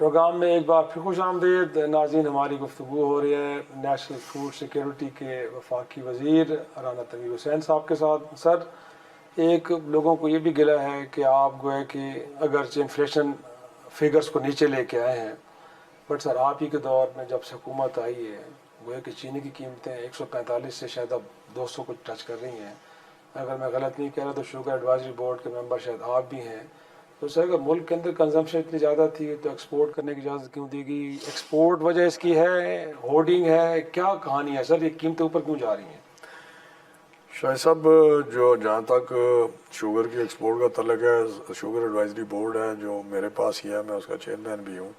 Programme میں ایک بار پھر خوش آمدید ناظرین. ہماری گفتگو ہو رہی ہے نیشنل فوڈ سیکیورٹی کے وفاقی وزیر رانا تنویر حسین صاحب کے ساتھ. سر، ایک لوگوں کو یہ بھی گلہ ہے کہ آپ گویا کہ اگرچہ انفلیشن فگرز کو نیچے لے کے آئے ہیں، بٹ سر آپ ہی کے دور میں جب سے حکومت آئی ہے گویا کہ چینی کی قیمتیں 145 سے شاید اب 200 کو ٹچ کر رہی ہیں. اگر میں غلط نہیں کہہ رہا تو شوگر ایڈوائزری بورڈ کے ممبر شاید آپ بھی ہیں. تو سر اگر ملک کے اندر کنزمپشن اتنی زیادہ تھی تو ایکسپورٹ کرنے کی اجازت کیوں دی گئی؟ ایکسپورٹ وجہ اس کی ہے، ہورڈنگ ہے، کیا کہانی ہے سر؟ یہ قیمتیں اوپر کیوں جا رہی ہیں؟ شاہد صاحب، جو جہاں تک شوگر کی ایکسپورٹ کا تعلق ہے، شوگر ایڈوائزری بورڈ ہے جو میرے پاس ہی ہے، میں اس کا چیئرمین بھی ہوں.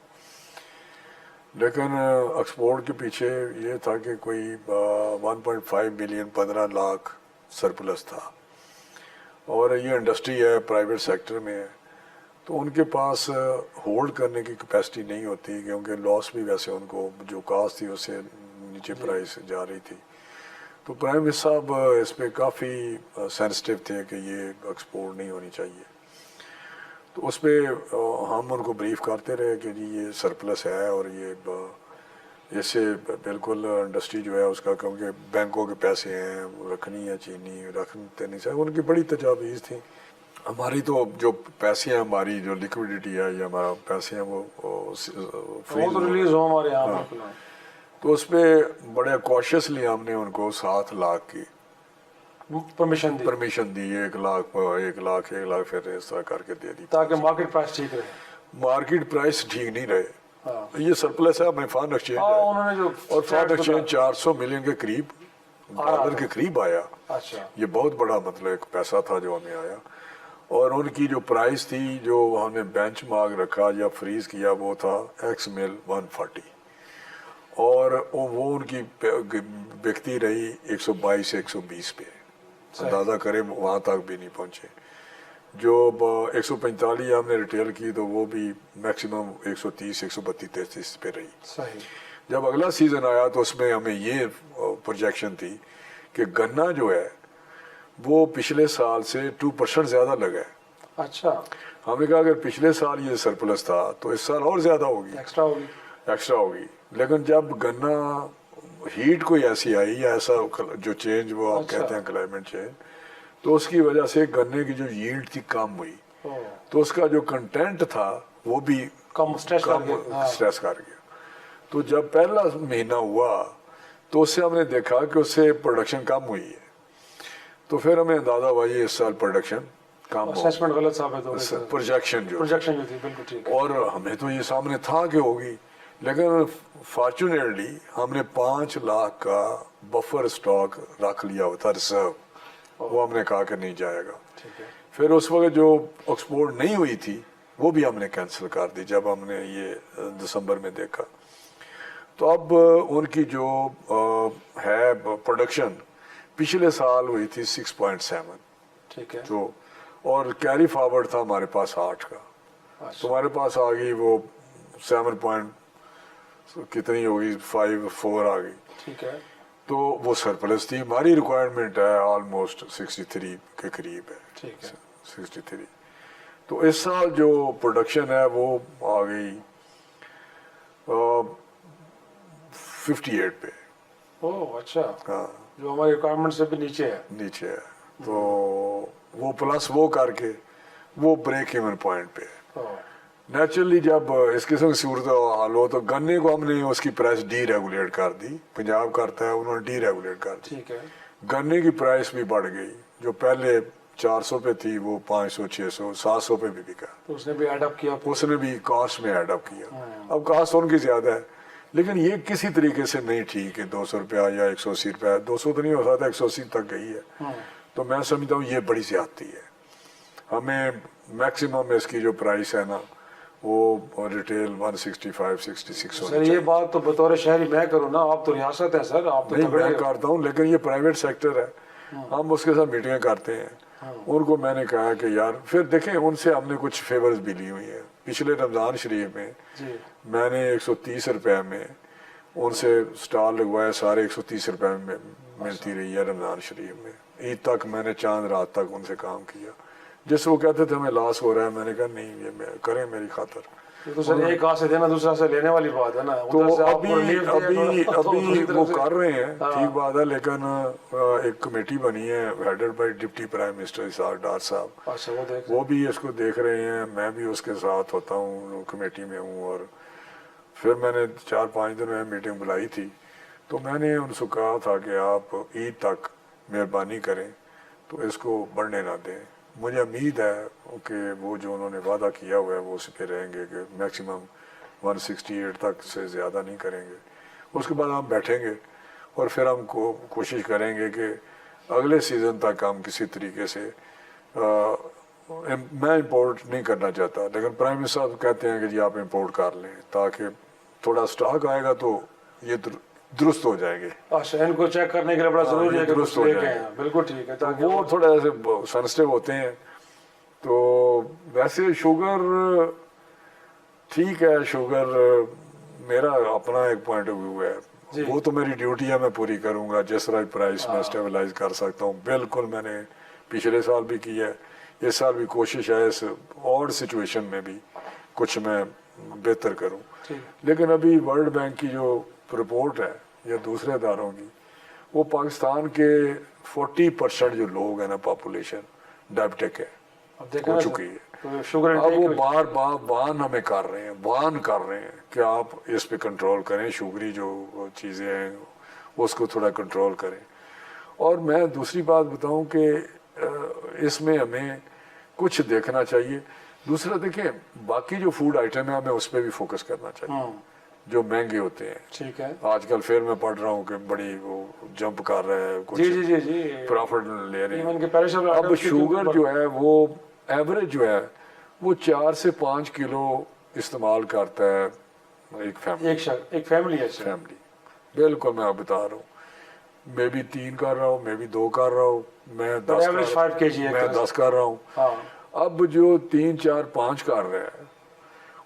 لیکن ایکسپورٹ کے پیچھے یہ تھا کہ کوئی 1.5 بلین 15 لاکھ سرپلس تھا، اور یہ انڈسٹری ہے، پرائیویٹ سیکٹر میں ہے، تو ان کے پاس ہولڈ کرنے کی کیپیسٹی نہیں ہوتی، کیونکہ لاس بھی ویسے ان کو جو کاسٹ تھی اس سے نیچے پرائس جا رہی تھی. تو پرائم منسٹر صاحب اس پہ کافی سینسٹیو تھے کہ یہ ایکسپورٹ نہیں ہونی چاہیے. تو اس پہ ہم ان کو بریف کرتے رہے کہ جی یہ سرپلس ہے، اور یہ اس سے بالکل انڈسٹری جو ہے اس کا، کیونکہ بینکوں کے پیسے ہیں، رکھنی ہے چینی، رکھتے نہیں چاہیے. ان کی بڑی تجاویز تھیں. ہماری تو جو پیسے ہیں، ہماری جو لیکوڈیٹی ہے یا ہمارا پیسے ہیں وہ ریلیز ہو ہمارے یہاں. تو اس پہ بڑے کوشیسلی ہم نے ان کو 7 لاکھ کی پرمیشن دی. 1 لاکھ پھر اس طرح کر کے دے دی تاکہ مارکیٹ پرائس ٹھیک رہے. مارکیٹ پرائس ٹھیک نہیں رہے. یہ سرپلس ہے اپنے فارن ایکسچینج ہے، اور فارن ایکسچینج 400 ملین کے قریب ڈالر کے قریب آیا. یہ بہت بڑا مطلب ایک پیسہ تھا جو ہمیں آیا. اور ان کی جو پرائس تھی جو ہم نے بینچ مارک رکھا یا فریز کیا وہ تھا ایکس مل 140، اور وہ ان کی بکتی رہی 122 سے 120 پہ. اندازہ کریں وہاں تک بھی نہیں پہنچے. جو 145 ہم نے ریٹیل کی تو وہ بھی میکسیمم 130 132 33 پہ رہی. جب اگلا سیزن آیا تو اس میں ہمیں یہ پروجیکشن تھی کہ گنا جو ہے وہ پچھلے سال سے 2% زیادہ لگا ہے. اچھا. ہم نے کہا اگر پچھلے سال یہ سرپلس تھا تو اس سال اور زیادہ ہوگی، ایکسٹرا ہوگی. لیکن جب گنا ہیٹ کوئی ایسی آئی یا ایسا جو چینج وہ آپ کہتے ہیں کلائمیٹ چینج، تو اس کی وجہ سے گنے کی جو ییلڈ تھی کم ہوئی، تو اس کا جو کنٹینٹ تھا وہ بھی کم اسٹریس کر گیا. تو جب پہلا مہینہ ہوا تو اس سے ہم نے دیکھا کہ اس سے پروڈکشن کم ہوئی ہے. تو پھر ہمیں اندازہ ہوا یہ اس سال پروڈکشن کم اسسمنٹ غلط ثابت ہو گئی، پروجیکشن جو تھی بالکل ٹھیک. اور ہمیں تو یہ سامنے تھا کہ ہوگی، لیکن فارچونیٹلی ہم نے 5 لاکھ کا بفر اسٹاک رکھ لیا ہوا تھا ریزرو. وہ ہم نے کہا کہ نہیں جائے گا. پھر اس وقت جو ایکسپورٹ نہیں ہوئی تھی وہ بھی ہم نے کینسل کر دی جب ہم نے یہ دسمبر میں دیکھا. تو اب ان کی جو ہے پروڈکشن پچھلے سال ہوئی تھی 6.7، ٹھیک ہے، جو اور کیری فارورڈ تھا ہمارے پاس 8 کا. تمہارے پاس آ گئی وہ 7 پوائنٹ کتنی ہوگی 5.4 آ گئی. ٹھیک ہے. تو وہ سرپلس تھی. ہماری ریکوائرمنٹ ہے آلموسٹ 63 کے قریب ہے. ٹھیک ہے. 63. تو اس سال جو پروڈکشن ہے وہ آ گئی 58 پہ. اوہ اچھا. ہاں، جو ہماری ریکوائرمنٹ سے بھی نیچے ہے. تو وہ پلس وہ کر کے وہ بریک ایون پوائنٹ پہ. نیچرلی جب اس قسم کی صورت حال ہو تو گنے کو ہم نے اس کی پرائس ڈی ریگولیٹ کر دی. پنجاب کرتا ہے، انہوں نے ڈی ریگولیٹ کر دی. ٹھیک ہے. گنے کی پرائس بھی بڑھ گئی، جو پہلے 400 پہ تھی وہ 500 600 700 پہ بھی بکا. تو اس نے بھی ایڈ اپ کیا، اس نے بھی کاسٹ میں ایڈ اپ کیا. اب کاسٹ ان کی زیادہ ہے، لیکن یہ کسی طریقے سے نہیں ٹھیک ہے. 200 روپیہ یا 180 روپیہ، 200 تو نہیں ہو سکتا، 180 تک گئی ہے. تو میں سمجھتا ہوں یہ بڑی زیادتی ہے. ہمیں میکسیمم اس کی جو پرائس ہے نا وہ ریٹیل 165 66 سر. یہ بات تو بطور شہری میں کروں نا، آپ تو ریاست ہیں سر، آپ تو نہیں میں کرتا ہوں، لیکن یہ پرائیویٹ سیکٹر ہے. ہم اس کے ساتھ میٹنگیں کرتے ہیں. ان کو میں نے کہا کہ یار پھر دیکھیں ان سے ہم نے کچھ فیورز بھی لی ہوئی ہیں. پچھلے رمضان شریف میں میں نے 130 روپے میں ان سے سٹال لگوائے، سارے 130 روپے میں ملتی رہی ہے رمضان شریف میں. عید تک میں نے چاند رات تک ان سے کام کیا. جس وہ کہتے تھے ہمیں لاس ہو رہا ہے، میں نے کہا نہیں یہ کریں میری خاطر. یہ تو سر ایک ہاتھ سے دینا دوسرا سے لینے والی بات ہے نا. تو ادھر سے آپ کو ابھی relief دیا ابھی تو ابھی دوسری طرف وہ سے- کر رہے ہیں، ہاں. ٹھیک بات ہے، لیکن ایک کمیٹی بنی ہے headed by deputy prime minister Ishaq Dar صاحب، اچھا وہ دیکھ وہ بھی اس کو دیکھ رہے ہیں، میں بھی اس کے ساتھ ہوتا ہوں، کمیٹی میں ہوں. اور پھر میں نے 4-5 دن میں میٹنگ بلائی تھی، تو میں نے ان سے کہا تھا کہ آپ عید تک مہربانی کریں تو اس کو بڑھنے نہ دیں. مجھے امید ہے کہ وہ جو انہوں نے وعدہ کیا ہوا ہے وہ اس پہ رہیں گے کہ میکسیمم 168 تک سے زیادہ نہیں کریں گے. اس کے بعد ہم بیٹھیں گے اور پھر ہم کوشش کریں گے کہ اگلے سیزن تک ہم کسی طریقے سے میں امپورٹ نہیں کرنا چاہتا، لیکن پرائم منسٹر صاحب کہتے ہیں کہ جی آپ امپورٹ کر لیں تاکہ تھوڑا سٹاک آئے گا تو یہ درست ہو جائیں گے. اچھا ان کو چیک کرنے کے لیے بڑا ضروری ہے کہ درست کچھ ہو لے کے جائیں آئیں. بالکل ٹھیک ہے. تاکہ وہ تھوڑا ایسے سینسٹیو ہوتے ہیں. تو ویسے شوگر ٹھیک ہے، شوگر میرا اپنا ایک پوائنٹ آف ویو ہے، جی. وہ تو میری ڈیوٹی ہے، میں پوری کروں گا. جس طرح پرائس میں اسٹیبلائز کر سکتا ہوں بالکل، میں نے پچھلے سال بھی کی ہے، اس سال بھی کوشش ہے اس اور سچویشن میں بھی کچھ میں بہتر کروں. لیکن ابھی ورلڈ بینک کی جو رپورٹ ہے یا دوسرے اداروں کی، وہ پاکستان کے 40% جو لوگ ہیں نا پاپولیشن ڈائبٹک ہے، اب دیکھیں ہو نا چکی ہے. سر شوگر اب وہ انٹیک بار بار بان ہمیں کر رہے ہیں، بان کر رہے ہیں کہ آپ اس پہ کنٹرول کریں، شوگری جو چیزیں ہیں اس کو تھوڑا کنٹرول کریں. اور میں دوسری بات بتاؤں کہ اس میں ہمیں کچھ دیکھنا چاہیے. دوسرا دیکھیں، باقی جو فوڈ آئٹم ہے ہمیں اس پہ بھی فوکس کرنا چاہیے جو مہنگے ہوتے ہیں. ٹھیک ہے. آج کل پھر میں پڑھ رہا ہوں کہ بڑی وہ جمپ کر رہے ہیں، کچھ جی جی جی جی پرافٹ لے رہے ایون ہیں. کہ پیرشیبل اب آئٹمز کی شوگر جو ہے وہ ایوریج جو ہے وہ 4 سے 5 کلو استعمال کرتا ہے ایک فیملی ہے سر. فیملی. بالکل میں آپ بتا رہا ہوں، میں بھی 3 کر رہا ہوں، میں بھی 2 کر رہا ہوں، میں 10 ایوریج 5 kg ہے. میں 10 کر رہا ہوں. ہاں. اب جو 3 4 5 کر رہے ہیں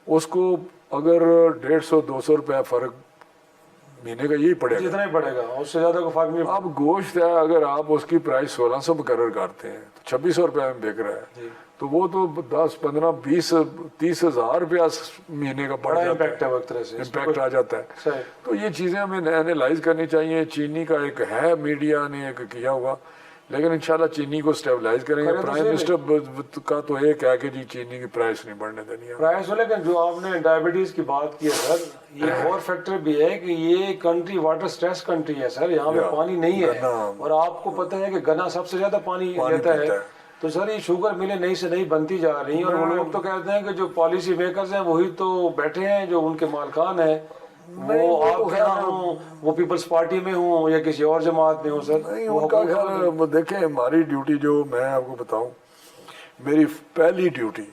اس کو اگر 150-200 روپے فرق مہینے کا یہی پڑے گا، جتنا ہی پڑے گا اس سے زیادہ کو فرق نہیں. اب گوشت ہے اگر آپ اس کی پرائس 1600 مقرر کرتے ہیں تو 2600 روپے میں بک رہا ہے، تو وہ تو 10 15 20 30 ہزار روپیہ مہینے کا پڑ بڑا جاتا امپیکٹ ہے ایک طرح سے. امپیکٹ آ جاتا ہے. صحیح. تو یہ چیزیں ہمیں اینالائز کرنی چاہیے. چینی کا ایک ہے، میڈیا نے ایک کیا ہوا، لیکن انشاءاللہ چینی کو سٹیبلائز کریں گے. پرائم منسٹر کا تو ایک ہے کہ جی چینی کی پرائس نہیں بڑھنے دینی ہے. پرائس ہو، لیکن جو آپ نے ڈائبٹیز کی بات کی ہے سر، یہ اور فیکٹر بھی ہے کہ یہ کنٹری واٹر سٹریس کنٹری ہے سر. یہاں پہ پانی نہیں ہے اور آپ کو پتہ ہے کہ گنا سب سے زیادہ پانی لیتا ہے. تو سر یہ شوگر ملیں نئی سے نئی بنتی جا رہی ہیں اور وہ لوگ تو کہتے ہیں کہ جو پالیسی میکرز ہیں وہی تو بیٹھے ہیں، جو ان کے مالکان ہیں وہ آپ کے یہاں ہوں، وہ پیپلز پارٹی میں ہوں یا کسی اور جماعت میں ہوں سر. نہیں ان کا خیر دیکھیں، ہماری ڈیوٹی جو میں آپ کو بتاؤں، میری پہلی ڈیوٹی،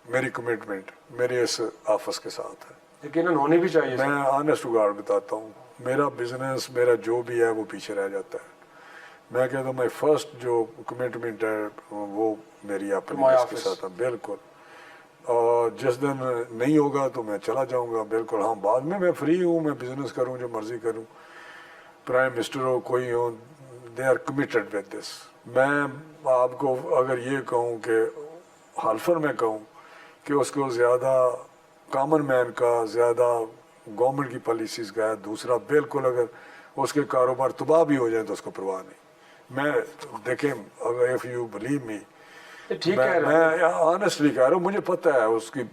میری کمٹمنٹ میرے اس آفس کے ساتھ ہے. یقیناً ہونی بھی چاہیے. میں آنیسٹ ٹو گاڈ بتاتا ہوں، میرا بزنس میرا جو بھی ہے وہ پیچھے رہ جاتا ہے. میں کہتا ہوں میں فرسٹ جو کمٹمنٹ ہے وہ میری اپنی اس کے ساتھ ہے. بالکل. اور جس دن نہیں ہوگا تو میں چلا جاؤں گا. بالکل. ہاں بعد میں فری ہوں، میں بزنس کروں جو مرضی کروں، پرائم منسٹر ہو کوئی ہو، they are committed with this. میں آپ کو اگر یہ کہوں کہ حلفاً میں کہوں کہ اس کو زیادہ کامن مین کا، زیادہ گورنمنٹ کی پالیسیز کا ہے. دوسرا بالکل اگر اس کے کاروبار تباہ بھی ہو جائیں تو اس کو پرواہ نہیں. میں دیکھیں اگر اف یو بلیو می، میں آنیسٹلی کہہ رہا ہوں، مجھے پتہ ہے اس کی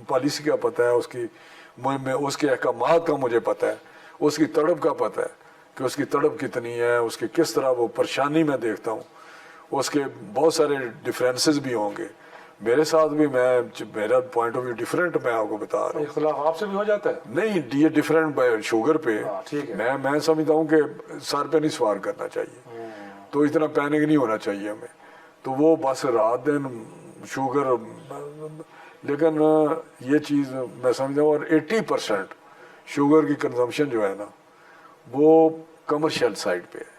پالیسی کا پتہ ہے، اس کے احکامات کا مجھے پتہ ہے، اس کی تڑپ کا پتہ ہے کہ اس کی تڑپ کتنی ہے، اس کی کس طرح وہ پریشانی میں دیکھتا ہوں. اس کے بہت سارے ڈفرینسز بھی ہوں گے میرے ساتھ بھی. میرا پوائنٹ آف ویو ڈفرینٹ میں آپ کو بتا رہا ہوں. اختلاف آپ سے بھی ہو جاتا ہے؟ نہیں، یہ ڈفرینٹ شوگر پہ میں سمجھتا ہوں کہ سر پہ نہیں سوار کرنا چاہیے، تو اتنا پینک نہیں ہونا چاہیے ہمیں. تو وہ بس رات دن شوگر، لیکن یہ چیز میں سمجھتا ہوں. اور 80% شوگر کی کنزمپشن جو ہے نا وہ کمرشل سائڈ پہ ہے،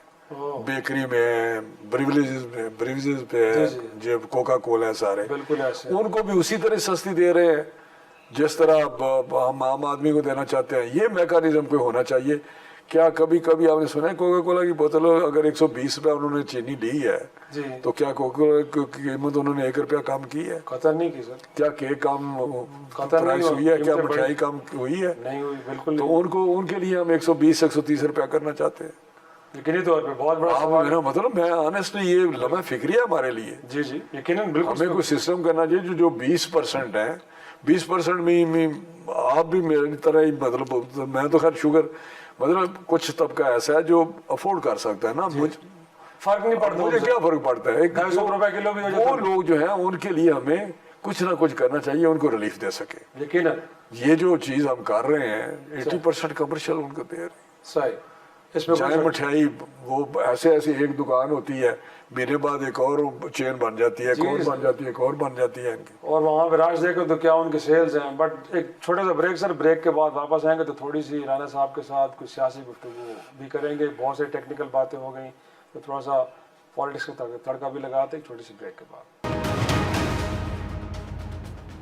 بیکری میں، بریویجز پہ ہے، جو کوکا کولا ہے سارے، ان کو بھی اسی طرح سستی دے رہے ہیں جس طرح ہم عام آدمی کو دینا چاہتے ہیں. یہ میکانزم کوئی ہونا چاہیے کیا کبھی کبھی آپ نے سنا ہے کوکا کولا کی بوتل اگر 120 روپے انہوں نے چینی لی ہے جی تو کیا کوکا کولا کی قیمت انہوں نے 1 روپیہ کم کی ہے؟ قطر نہیں کی سر، کیا کیک کم قطر نہیں پرائس ہوئی ہے؟ کیا قیمتیں مٹھائی کم ہوئی ہے؟ نہیں ہوئی، بالکل تو نہیں، ان کے لیے ہم 120 130 روپیہ کرنا چاہتے ہیں. یقینی طور پہ بہت بڑا آپ سوال میرا ہے. مطلب میں آنےسٹلی یہ لمحہ فکری ہے ہمارے لیے. جی جی یقیناً بالکل ہمیں کوئی سسٹم کرنا چاہیے جو 20% ہے 20% میں آپ بھی میری طرح ہی مطلب میں تو خیر شوگر مطلب کچھ طبقہ ایسا ہے جو افورڈ کر سکتا ہے نا. فرق نہیں پڑتا مجھے کیا فرق پڑتا ہے؟ 250 روپے کلو بھی ہو وہ جاتا لوگ جو ہیں ان کے لیے ہمیں کچھ نہ کچھ کرنا چاہیے، ان کو ریلیف دے سکے. یقیناً یہ جو چیز ہم کر رہے ہیں 80% کمرشل ان کو دے رہے ہیں. صحیح، اس میں چائے مٹھائی وہ ایسے ایک دکان ہوتی ہے، مہینے بعد ایک اور چین بن جاتی ہے، ایک اور بن جاتی ہے، ایک اور بن جاتی ہے ان کی. اور وہاں پہ راج دیکھو تو کیا ان کے سیلز ہیں. بٹ ایک چھوٹا سا بریک سر، بریک کے بعد واپس آئیں گے تو تھوڑی سی رانا صاحب کے ساتھ کچھ سیاسی گفتگو بھی کریں گے. بہت سے ٹیکنیکل باتیں ہو گئیں تو تھوڑا سا پالیٹکس کا تڑکا بھی لگاتے ہیں. ایک چھوٹی سی بریک کے بعد.